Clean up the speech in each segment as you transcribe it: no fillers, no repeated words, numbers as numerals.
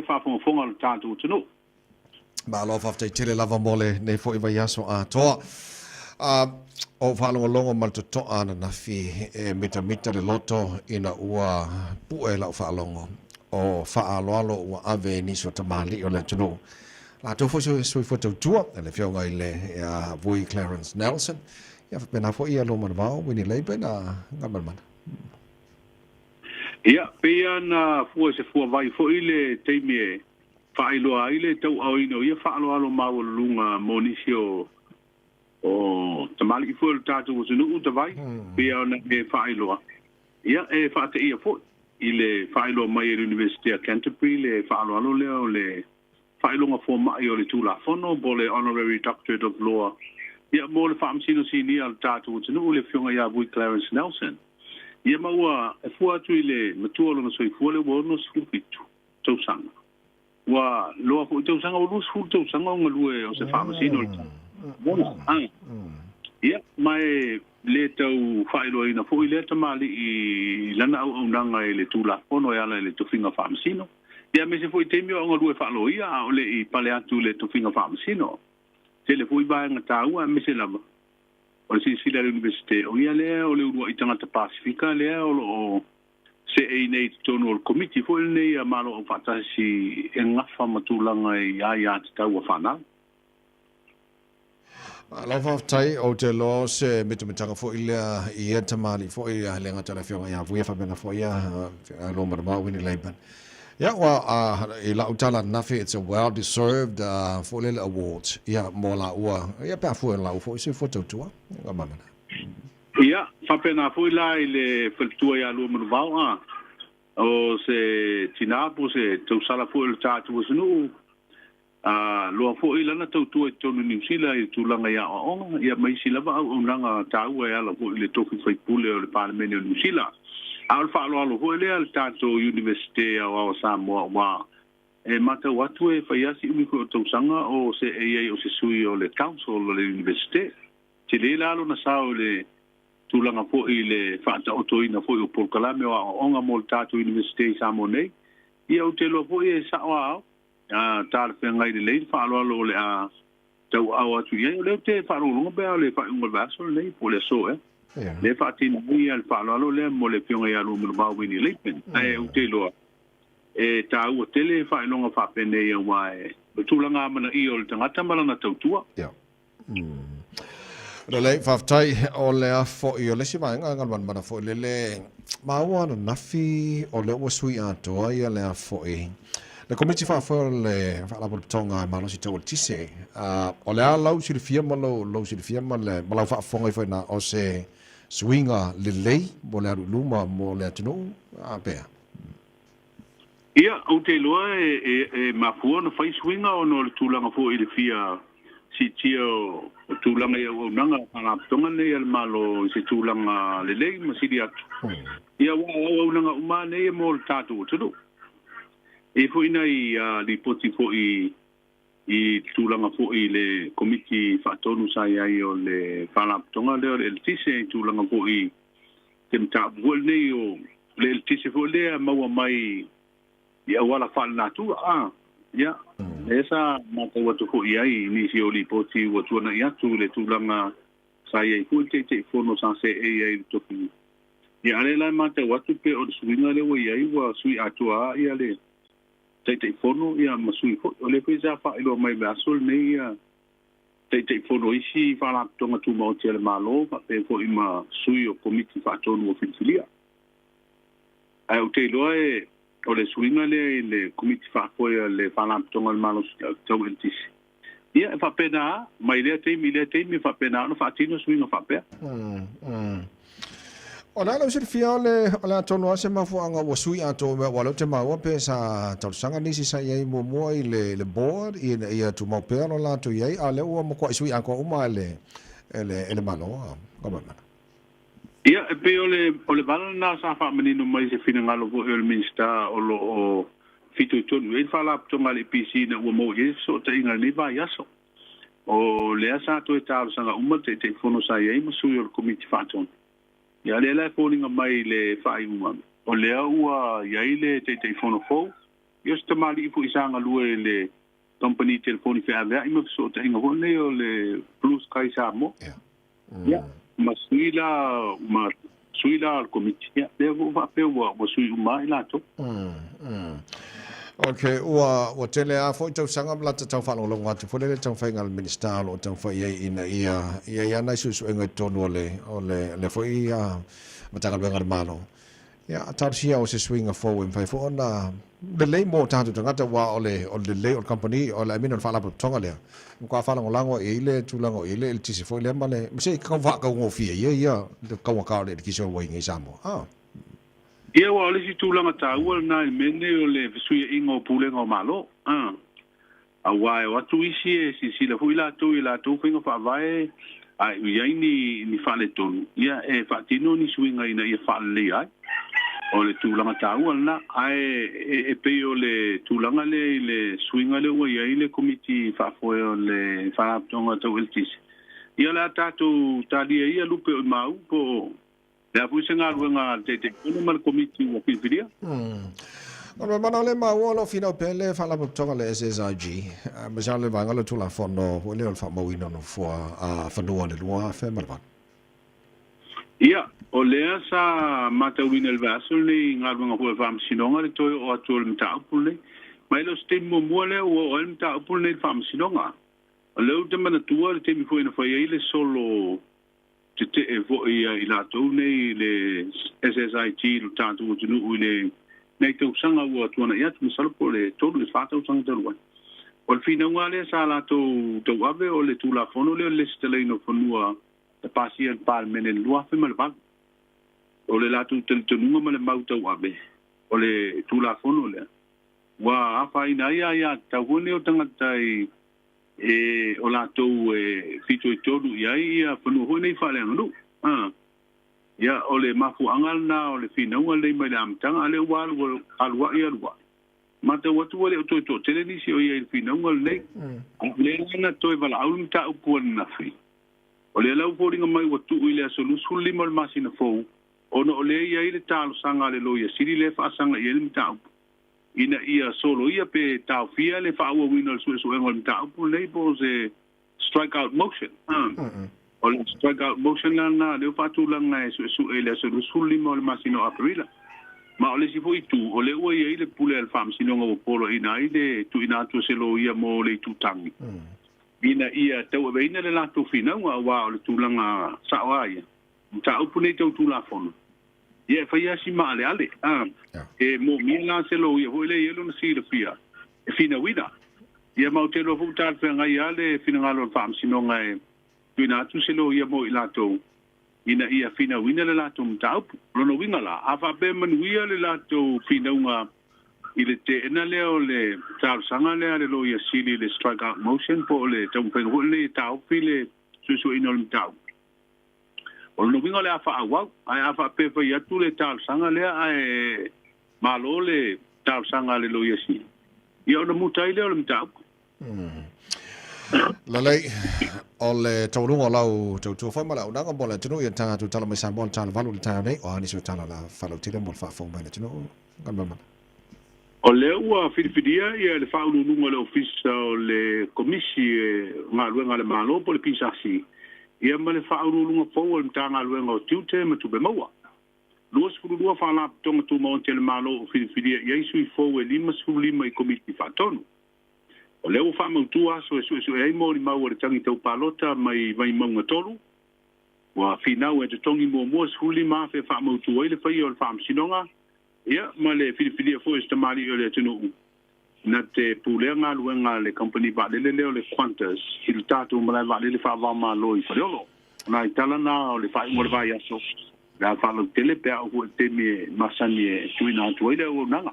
whaafonga le tātou tunu. Ma lo faftai tele lava mole nei fo iwa yaso a toa. O whaalongo mal to ana na fi mita le loto ina ua pue lau whaalongo. O whaaloalo ua ave niso tamali o le tunu. La to fo sui fo tua le fionga i le vui Clarence Nelson. Ia pena fo ia lo mana vao wini leipe na ngamalmana. Ia, pea na fua se fua vai fo ile teimie whaailoa ile tau au ino ia whaaloalo mau lunga monisio o tamali i fua le tātou o sinu uta vai pea na me whaailoa. Ia e whaate ia fo ile whaailoa mai e University of Canterbury le whaaloalo leo le whailonga fo mai o le tūla fono bo le Honorary Doctorate of Law. Ia mo le whaamsino sini al tātou o sinu le fionga ia vui Clarence Nelson. Ia maua e fua atu i le matua lona soifua le ua ono silupitu tausanga. Ua loa fo i tausanga o lus fulu tausanga o ngalue o se whaamasino le tau. Ia mai le tau whaeloa ina fo i le tamali i lana au nanga e le tūla pono e ala e le tuwhinga whaamasino. Ia me se fo i temio o ngalue whaaloa ia o le i pale atu le tuwhinga whaamasino. Se le fo i bae ngataua me se lama. O le sila le universite o ia lea o le urua i tangata Pasifika lea o se e nei tono o le komiti fo il nei a malo o whatasi e ngafa matulanga i a te tau a whanau. Lava tai o te lo se mitamitanga fo ilea i e tamali fo ilea le ngata le fionga ia vuia whabena fo ia lo marama wini leiban. Yeah, well, ila utala nafi, it's a well-deserved Fuelele Award. Yeah, mo la ua. Yeah, pa fuel la ua. Isi foto tua. Ngamana. Yeah, whapena fuela i le whaltua ia lua manuvau o se tinapo se tausala fuel tātu o sinu. Loa fo i lana tautua i tonu New Zealand i tūlanga ia o onga. Ia maisi lava au nanga tāua ia la fo i le toki whaipule o le Parliament o New Zealand. Al whaaloalo ho ele al tātou Universite o Samoa wa e mata watu e whaiasi umiko o tausanga o se EA o se sui o le council o le Universite. Te le lalo na sao le tūlanga po i le whaata otoina po i o Polkalame o onga mo le tātou Universite i Samoa nei. Ia o te loa po i e sao au. Tāle whengai le lein whaaloalo o le a tau au atu iai. O leo te whaarolonga bea o le whaunga vaso nei po le so le fatina ni al falalo le mo le pionga ya lu mo wini lepen ai o te loa e ta o tele fa longa fa pene ya wa e tulanga mana I o tangata mala na tautua ya le fa tai o le fo I o le sima nga ngal mana fo le ma wa na nafi o le o sui ato ia le fo le committee fa le fa la tonga ma lo si to tise o le lau si fia ma lo si fia ma le ma fa fonga foi na o se swinga le lei mo le luma mo le tino a pea ia o te loa e mafua na fai swinga o no le tūlanga fo I le fia si tio tūlanga ia o nanga ana tonga nei al malo se tūlanga le lei ma si atu ia o nanga uma nei mo le tātou tudu e fo ina I li poti fo I tūlanga fo I le komiti whaatonu sa iai o le whanaptonga leo le tise I tūlanga fo I te mta buol nei o le tise fo lea maua mai I awala whanatu ia esa mata watu fo iai nisi o li poti watuana I atu le tūlanga sa iai fo te fono sa se e iai toki ia ale lai mata watu pe o suinga leo iai wa sui atua ia le te fono ia masui fo o le pesa fa ilo mai basol nei ia te fono isi fa la tonga tu mo te malo fa pe fo ima sui o komiti fa tonu oficialia ai o te loe o le suinga le komiti fa fo le fa la tonga malo tau entis ia fa pena mai le te mi fa pena no fa tino suinga fa pe ona lo se fia le ala tono ase mafuanga wa sui ato me walo te maua pe sa tausanga nisi sa iai mo I le board ia tu mau pe no la tu iai ale o mo ko sui anko uma ele malo como mana ia pe o le bala na sa fa menino mai se fina ngalo vo el minsta o lo o fitu tonu e fa la tonga le PC na o mo ye so te inga ni va yaso o le asa to e tausanga uma te fono sa iai mo sui o komiti faton ia le la falling mai le fai uma o le ua ia ile te fono fo Ia sta mali fu isanga lue le company telefoni fe ave ima so ta inga hone o le Blue Sky Samoa. Ya. Ma suila al komitia le va pe wa sui mai lato. Okay, ua tele a foi tau sanga la tau whanau longa atu fo le tau whainga minister lo tau whai ina ia nai susu enga tonu le foi ia matanga benga malo. Ia tau sia o se swinga fo wim fai fo ona le lei mo tatu tangata wa o le lei o company o le amino whala tonga lea. Mkwa whanau lango e ile tulango ile il tisi fo le male. Mse ka waka ngofia ia ka waka le kiso wa inga Samoa. Ia wa le si tulanga taua na mene o le suia ingo pulenga o malo. A wae watu isi e si la hui la tu whinga wha vae a ia ni whale tonu. Ia e whatino ni suinga ina ia whale le ai. O le tulanga taua na ai e pe o le tulanga le suinga le ua ia le komiti whafoe o le whanaptonga tau eltisi. Ia la tatu talia ia lupe o mau po ya fu senga luenga te kono mal komiti wa fifiria no mana le ma wo fina pele fala tonga le SSIG ma ja le vanga le tula fondo o le fa mawina no fo a fanua le lua fe malva ia o le sa mata wina le vaso le ngalunga ho fam sinonga le toi o atul mta pule mai lo stem mo mole o mta pule le fam sinonga o le uta mana tua te mi fo ina fa ile solo te e vo i la tau nei le SSIT lo tātou o tunu ui le nei tau sanga ua tuana ia tu masalopo le tolu le whātau sanga taruan. O le whina unga le sa la tau ave o le tūla whono le le steleino whanua te pasian pāle mene lua whi male wang. O le la tau tenunga male mau tau ave o le tūla whono le. Wa awha ina ia tau hone o tangatai o la tau fito i tolu ia whanua hoi nei whale anganu. Ia o le mafu angal na o le whinaunga le mai le amtanga ale walu alua i alua. Mata watu wale o toi tō tele nisi o ia i whinaunga le nei. Le ngana toi wala aulum ta upuan na whi. O le lau fōringa mai watu i le asolu sulima le masina fōu. Ono o le ia i le tālo sanga le loia siri le whaasanga i elim ta upu. Ina ia solo ia pe tau fia le whaua wina le suesu engol mta upu nei po se strike out motion. O le strike out motion lana leo whatulanga e suesu e le asolu sulima o le masino aprila. Ma o le sifo i tu, o le ua ia i le pule al wham sinonga o polo ina i le tu ina atua se lo ia mo le tutangi. Ina ia tau ebe ina le lato whinaunga wa o le tūlanga sawa ia. Mta upu nei tau tūla fono. Ia whai asi maa le ale. E mo mia la se lo ia hoi le ielo na si le fia. E fina wina. Ia mau te lo futar whenga ia le fina ngalo al wham sinonga e tu ina atu se lo ia mo i lato. Ina ia fina wina le lato mta upu. Rono winga la. Awa be manuia le lato whinaunga i le te ena leo le tau sanga lea le lo ia sili le strike out motion po le tau whenga hoi le tau pi le susu ino le mta upu. O no winga le afa awau, ai afa pepa i atu le tau sanga lea ai malo le tau sanga le lo ia sili. Ia o na mutai leo le mta upu. Lalei, o le taurunga lau tautua whaimala o nanga mo le tunu i tanga tu tala mai Samoa tala valu le tau nei o anisu tala la whalau tira mo le whaafong mai le tunu Galumalemana. O le ua whiriwhiria ia le whaulununga le ofisa o le komisi ngā luenga le malo po le pisasi. Ia ma le whaulununga fau le mta ngā luenga o tiute ma tupe maua. Luas fururua whanap tonga tu maonte le malo o whiriwhiria ia isu i fau e 5 i komisi whatonu. O leo whamautua so e su e mo li mau le tangi tau palota mai maunga tolu. Wa finau e te tongi mua suli ma fe whamautua i le whai o le wham sinonga. Ia, ma le whiriwhiria fo e stamari o le tunu. Na te pūleanga luenga le company ba lele leo le Qantas. I le tātou malai ba lele whaavama lo i whareolo. Na i talana o le whai mo le vai aso. La whalau tele pea o te me masani e tuina atua i le o nanga.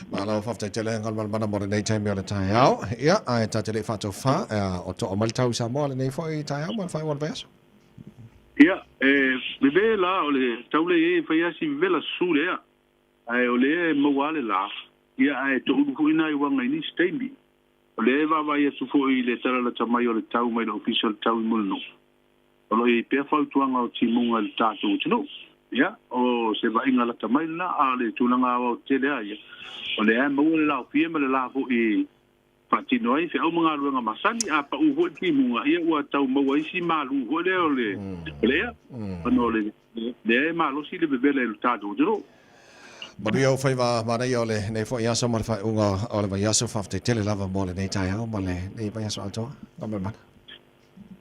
Malo fafta tele Galumalemana mo nei taimi o le tai au. Ia, ai ta tele whato wha o to o malitau Samoa le nei fo i tai au mo le whai wan veaso. Ia, bebe la o le taule e whai asi vela su lea. Ai o le mawale la. Ia ai to uku ina i wanga ini steimi. O le vai asu fo i le tala la tamai o le tau mai le official tau i mulno. O lo i pea whautuanga o timunga le tātou tino. ya o se va inga la tamai na ale tulanga o tele ai o le ai mo la pia me la fu I patino ai se o mga luanga masani a pa u ho ti munga ia ua tau mo ai si malu ho le o le no le malo si le bebele le tado dro Mario fai va mana yo le nei fo yaso mar fai unga o le yaso fa te tele lava mo le nei tai au mo le nei va yaso alto ngam man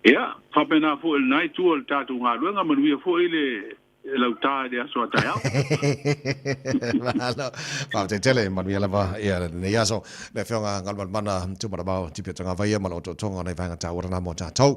ya fa pena fu el nai tu el tado nga luanga mo wi fo ile lauta de aso tai au Malo fa te tele man wi lava ia nei yaso le fionga ngam mana tu para ba tipi Autagavaia malo to tonga nei vanga ta ora na mo ta tau